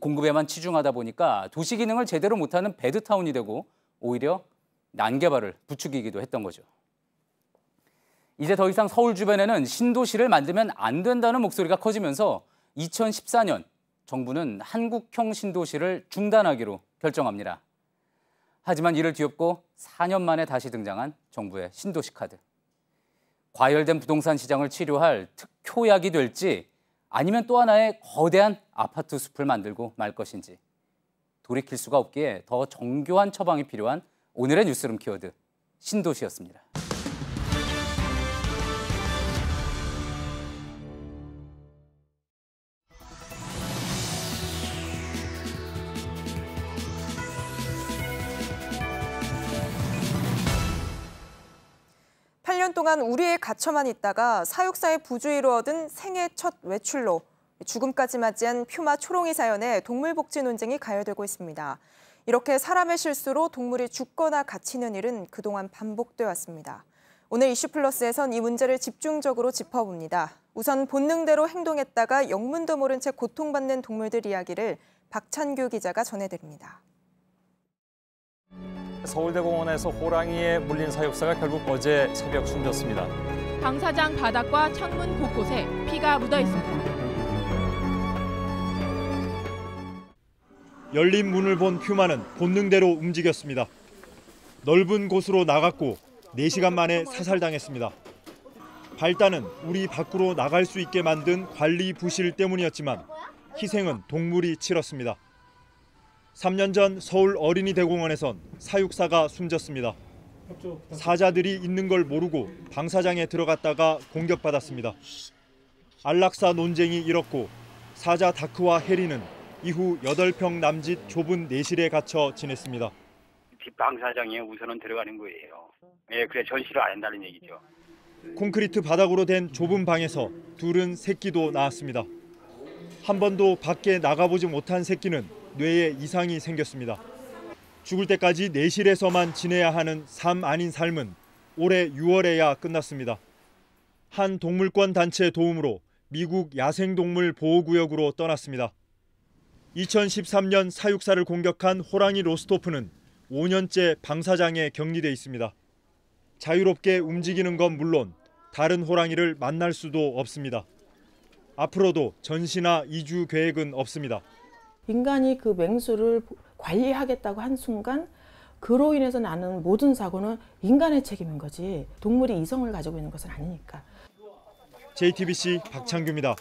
공급에만 치중하다 보니까 도시 기능을 제대로 못하는 배드타운이 되고 오히려 난개발을 부추기기도 했던 거죠. 이제 더 이상 서울 주변에는 신도시를 만들면 안 된다는 목소리가 커지면서 2014년 정부는 한국형 신도시를 중단하기로 결정합니다. 하지만 이를 뒤엎고 4년 만에 다시 등장한 정부의 신도시 카드. 과열된 부동산 시장을 치료할 특효약이 될지 아니면 또 하나의 거대한 아파트 숲을 만들고 말 것인지 돌이킬 수가 없기에 더 정교한 처방이 필요한 오늘의 뉴스룸 키워드 신도시였습니다. 동안 우리에 갇혀만 있다가 사육사의 부주의로 얻은 생애 첫 외출로 죽음까지 맞이한 퓨마 초롱이 사연에 동물복지 논쟁이 가열되고 있습니다. 이렇게 사람의 실수로 동물이 죽거나 갇히는 일은 그동안 반복돼 왔습니다. 오늘 이슈플러스에선 이 문제를 집중적으로 짚어봅니다. 우선 본능대로 행동했다가 영문도 모른 채 고통받는 동물들 이야기를 박찬규 기자가 전해드립니다. 서울대공원에서 호랑이에 물린 사육사가 결국 어제 새벽 숨졌습니다. 방사장 바닥과 창문 곳곳에 피가 묻어 있습니다. 열린 문을 본 퓨마는 본능대로 움직였습니다. 넓은 곳으로 나갔고 4시간 만에 사살당했습니다. 발단은 우리 밖으로 나갈 수 있게 만든 관리 부실 때문이었지만 희생은 동물이 치렀습니다. 3년 전 서울 어린이대공원에선 사육사가 숨졌습니다. 사자들이 있는 걸 모르고 방사장에 들어갔다가 공격받았습니다. 안락사 논쟁이 일었고 사자 다크와 해리는 이후 8평 남짓 좁은 내실에 갇혀 지냈습니다. 뒷방사장에 우선은 들어가는 거예요. 그래 전시를 안 한다는 얘기죠. 콘크리트 바닥으로 된 좁은 방에서 둘은 새끼도 낳았습니다. 한 번도 밖에 나가보지 못한 새끼는 뇌에 이상이 생겼습니다. 죽을 때까지 내실에서만 지내야 하는 삶 아닌 삶은 올해 6월에야 끝났습니다. 한 동물권 단체 도움으로 미국 야생동물 보호구역으로 떠났습니다. 2013년 사육사를 공격한 호랑이 로스토프는 5년째 방사장에 격리돼 있습니다. 자유롭게 움직이는 건 물론 다른 호랑이를 만날 수도 없습니다. 앞으로도 전시나 이주 계획은 없습니다. 인간이 그 맹수를 관리하겠다고 한 순간 그로 인해서 나는 모든 사고는 인간의 책임인 거지 동물이 이성을 가지고 있는 것은 아니니까. JTBC 박창규입니다.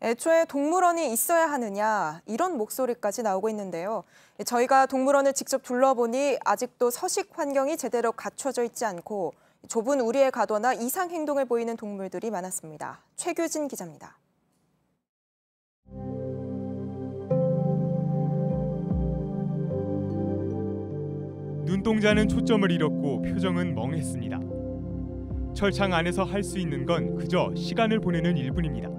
애초에 동물원이 있어야 하느냐 이런 목소리까지 나오고 있는데요. 저희가 동물원을 직접 둘러보니 아직도 서식 환경이 제대로 갖춰져 있지 않고 좁은 우리에 가거나 이상 행동을 보이는 동물들이 많았습니다. 최규진 기자입니다. 눈동자는 초점을 잃었고 표정은 멍했습니다. 철창 안에서 할 수 있는 건 그저 시간을 보내는 일뿐입니다.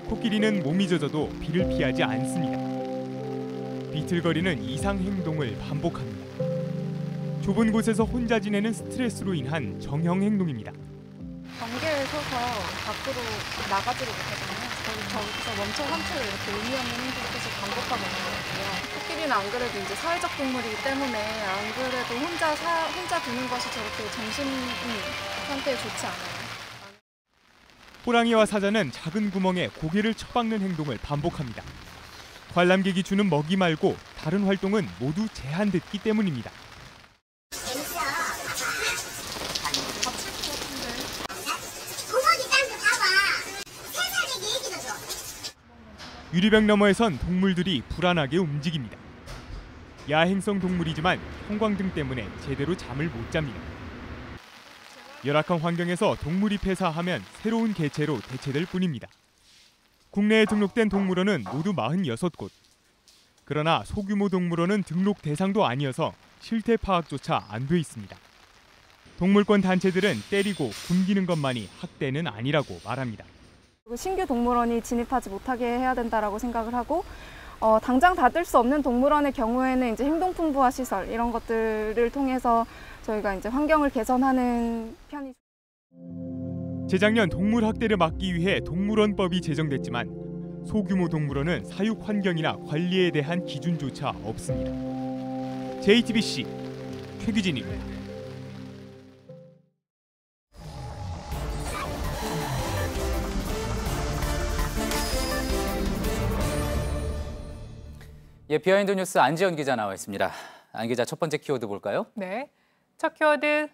코끼리는 몸이 젖어도 비를 피하지 않습니다. 비틀거리는 이상 행동을 반복합니다. 좁은 곳에서 혼자 지내는 스트레스로 인한 정형 행동입니다. 경계에 서서 밖으로 나가지를 못하잖아요. 저기서 멈춰 삼초를 이렇게 의미 없는 행동을 계속 반복하고 있는 것 같아요. 코끼리는 안 그래도 이제 사회적 동물이기 때문에 안 그래도 혼자 두는 것이 저렇게 정신 상태에 좋지 않아요. 호랑이와 사자는 작은 구멍에 고개를 쳐박는 행동을 반복합니다. 관람객이 주는 먹이 말고 다른 활동은 모두 제한됐기 때문입니다. 유리병 너머에선 동물들이 불안하게 움직입니다. 야행성 동물이지만 형광등 때문에 제대로 잠을 못 잡니다. 열악한 환경에서 동물이 폐사하면 새로운 개체로 대체될 뿐입니다. 국내에 등록된 동물원은 모두 46곳. 그러나 소규모 동물원은 등록 대상도 아니어서 실태 파악조차 안 돼 있습니다. 동물권 단체들은 때리고 굶기는 것만이 학대는 아니라고 말합니다. 신규 동물원이 진입하지 못하게 해야 된다라고 생각을 하고 당장 닫을 수 없는 동물원의 경우에는 이제 행동풍부화 시설 이런 것들을 통해서 저희가 이제 환경을 개선하는 편이죠. 재작년 동물 학대를 막기 위해 동물원법이 제정됐지만 소규모 동물원은 사육 환경이나 관리에 대한 기준조차 없습니다. JTBC 최규진입니다. 예, 비하인드 뉴스 안지연 기자 나와 있습니다. 안 기자, 첫 번째 키워드 볼까요? 네, 첫 키워드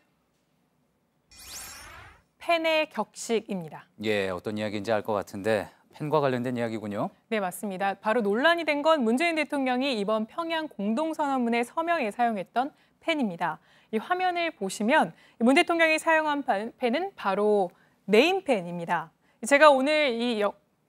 펜의 격식입니다. 예, 어떤 이야기인지 알 것 같은데 펜과 관련된 이야기군요. 네, 맞습니다. 바로 논란이 된 건 문재인 대통령이 이번 평양 공동선언문의 서명에 사용했던 펜입니다. 이 화면을 보시면 문 대통령이 사용한 펜은 바로 네임펜입니다. 제가 오늘 이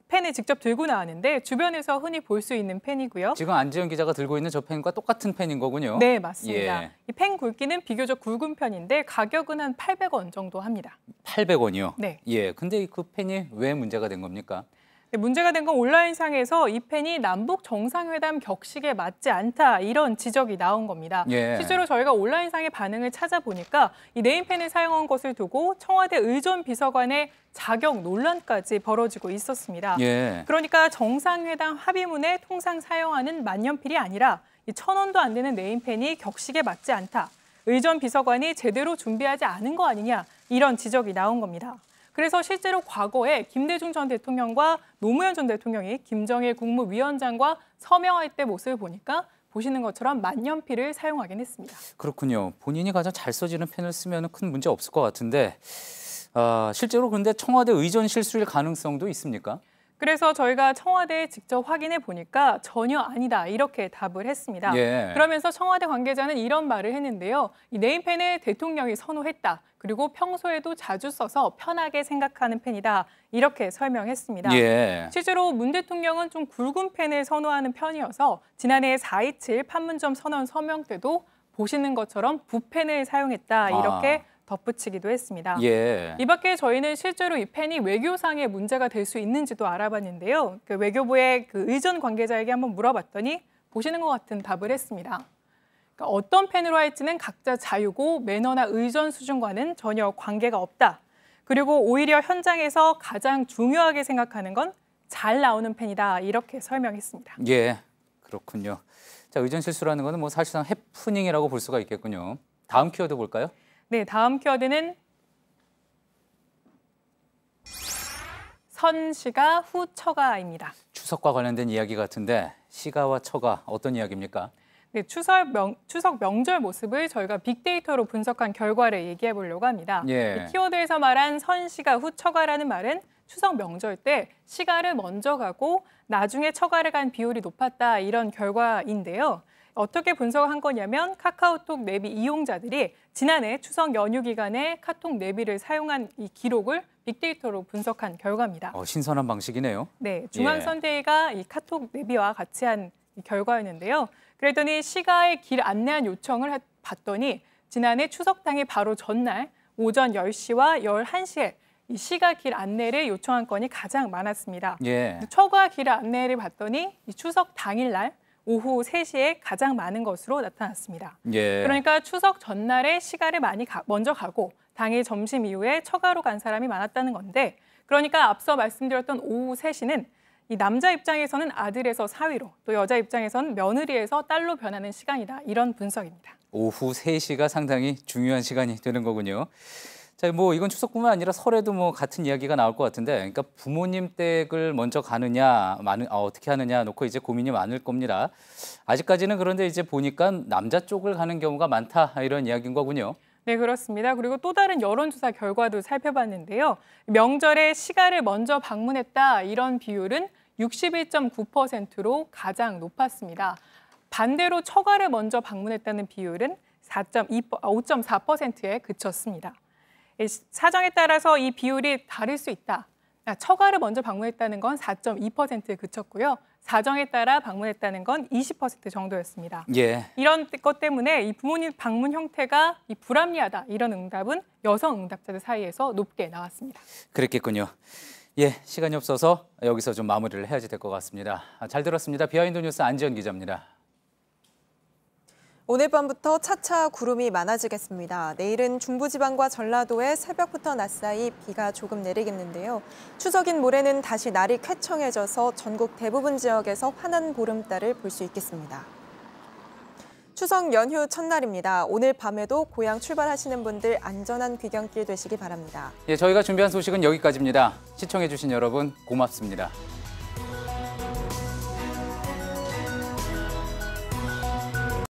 펜을 직접 들고 나왔는데 주변에서 흔히 볼 수 있는 펜이고요. 지금 안지연 기자가 들고 있는 저 펜과 똑같은 펜인 거군요. 네, 맞습니다. 예. 이 펜 굵기는 비교적 굵은 편인데 가격은 한 800원 정도 합니다. 800원이요? 네. 예, 근데 그 펜이 왜 문제가 된 겁니까? 네, 문제가 된 건 온라인상에서 이 펜이 남북 정상회담 격식에 맞지 않다 이런 지적이 나온 겁니다. 예. 실제로 저희가 온라인상의 반응을 찾아보니까 이 네임펜을 사용한 것을 두고 청와대 의전 비서관의 자격 논란까지 벌어지고 있었습니다. 예. 그러니까 정상회담 합의문에 통상 사용하는 만년필이 아니라 이 1,000원도 안 되는 네임펜이 격식에 맞지 않다. 의전 비서관이 제대로 준비하지 않은 거 아니냐 이런 지적이 나온 겁니다. 그래서 실제로 과거에 김대중 전 대통령과 노무현 전 대통령이 김정일 국무위원장과 서명할 때 모습을 보니까 보시는 것처럼 만년필을 사용하긴 했습니다. 그렇군요. 본인이 가장 잘 써지는 펜을 쓰면 큰 문제 없을 것 같은데 실제로 그런데 청와대 의전 실수일 가능성도 있습니까? 그래서 저희가 청와대에 직접 확인해 보니까 전혀 아니다 이렇게 답을 했습니다. 예. 그러면서 청와대 관계자는 이런 말을 했는데요. 이 네임펜을 대통령이 선호했다. 그리고 평소에도 자주 써서 편하게 생각하는 펜이다. 이렇게 설명했습니다. 예. 실제로 문 대통령은 좀 굵은 펜을 선호하는 편이어서 지난해 4.27 판문점 선언 서명 때도 보시는 것처럼 붓펜을 사용했다. 이렇게 덧붙이기도 했습니다. 예. 이 밖에 저희는 실제로 이 펜이 외교상의 문제가 될 수 있는지도 알아봤는데요. 그 외교부의 그 의전 관계자에게 한번 물어봤더니 보시는 것 같은 답을 했습니다. 그러니까 어떤 펜으로 할지는 각자 자유고 매너나 의전 수준과는 전혀 관계가 없다. 그리고 오히려 현장에서 가장 중요하게 생각하는 건 잘 나오는 펜이다. 이렇게 설명했습니다. 예, 그렇군요. 자, 의전 실수라는 거는 뭐 사실상 해프닝이라고 볼 수가 있겠군요. 다음 키워드 볼까요? 네, 다음 키워드는 선시가 후 처가입니다. 추석과 관련된 이야기 같은데 시가와 처가 어떤 이야기입니까? 네, 추석 명절 모습을 저희가 빅데이터로 분석한 결과를 얘기해 보려고 합니다. 예. 이 키워드에서 말한 선시가 후 처가라는 말은 추석 명절 때 시가를 먼저 가고 나중에 처가를 간 비율이 높았다 이런 결과인데요. 어떻게 분석한 거냐면 카카오톡 내비 이용자들이 지난해 추석 연휴 기간에 카톡 내비를 사용한 이 기록을 빅데이터로 분석한 결과입니다. 신선한 방식이네요. 네, 중앙선대위가 이 카톡 내비와 같이 한 결과였는데요. 그랬더니 시가의 길 안내한 요청을 봤더니 지난해 추석 당일 바로 전날 오전 10시와 11시에 이 시가 길 안내를 요청한 건이 가장 많았습니다. 처가 길 안내를 봤더니 이 추석 당일날 오후 3시에 가장 많은 것으로 나타났습니다. 그러니까 추석 전날에 시가를 많이 먼저 가고 당일 점심 이후에 처가로 간 사람이 많았다는 건데, 그러니까 앞서 말씀드렸던 오후 3시는 이 남자 입장에서는 아들에서 사위로, 또 여자 입장에서는 며느리에서 딸로 변하는 시간이다. 이런 분석입니다. 오후 3시가 상당히 중요한 시간이 되는 거군요. 자, 이건 추석뿐만 아니라 설에도 같은 이야기가 나올 것 같은데, 그러니까 부모님 댁을 먼저 가느냐, 어떻게 하느냐 놓고 이제 고민이 많을 겁니다. 아직까지는 그런데 이제 보니까 남자 쪽을 가는 경우가 많다, 이런 이야기인 거군요. 네, 그렇습니다. 그리고 또 다른 여론조사 결과도 살펴봤는데요. 명절에 시가를 먼저 방문했다, 이런 비율은 61.9%로 가장 높았습니다. 반대로 처가를 먼저 방문했다는 비율은 5.4%에 그쳤습니다. 사정에 따라서 이 비율이 다를 수 있다. 처가를 먼저 방문했다는 건 4.2%에 그쳤고요. 사정에 따라 방문했다는 건 20% 정도였습니다. 이런 것 때문에 이 부모님 방문 형태가 불합리하다, 이런 응답은 여성 응답자들 사이에서 높게 나왔습니다. 그랬겠군요. 시간이 없어서 여기서 좀 마무리를 해야지 될 것 같습니다. 잘 들었습니다. 비하인드 뉴스 안지연 기자입니다. 오늘 밤부터 차차 구름이 많아지겠습니다. 내일은 중부지방과 전라도에 새벽부터 낮 사이 비가 조금 내리겠는데요. 추석인 모레는 다시 날이 쾌청해져서 전국 대부분 지역에서 환한 보름달을 볼 수 있겠습니다. 추석 연휴 첫날입니다. 오늘 밤에도 고향 출발하시는 분들 안전한 귀경길 되시기 바랍니다. 저희가 준비한 소식은 여기까지입니다. 시청해주신 여러분 고맙습니다.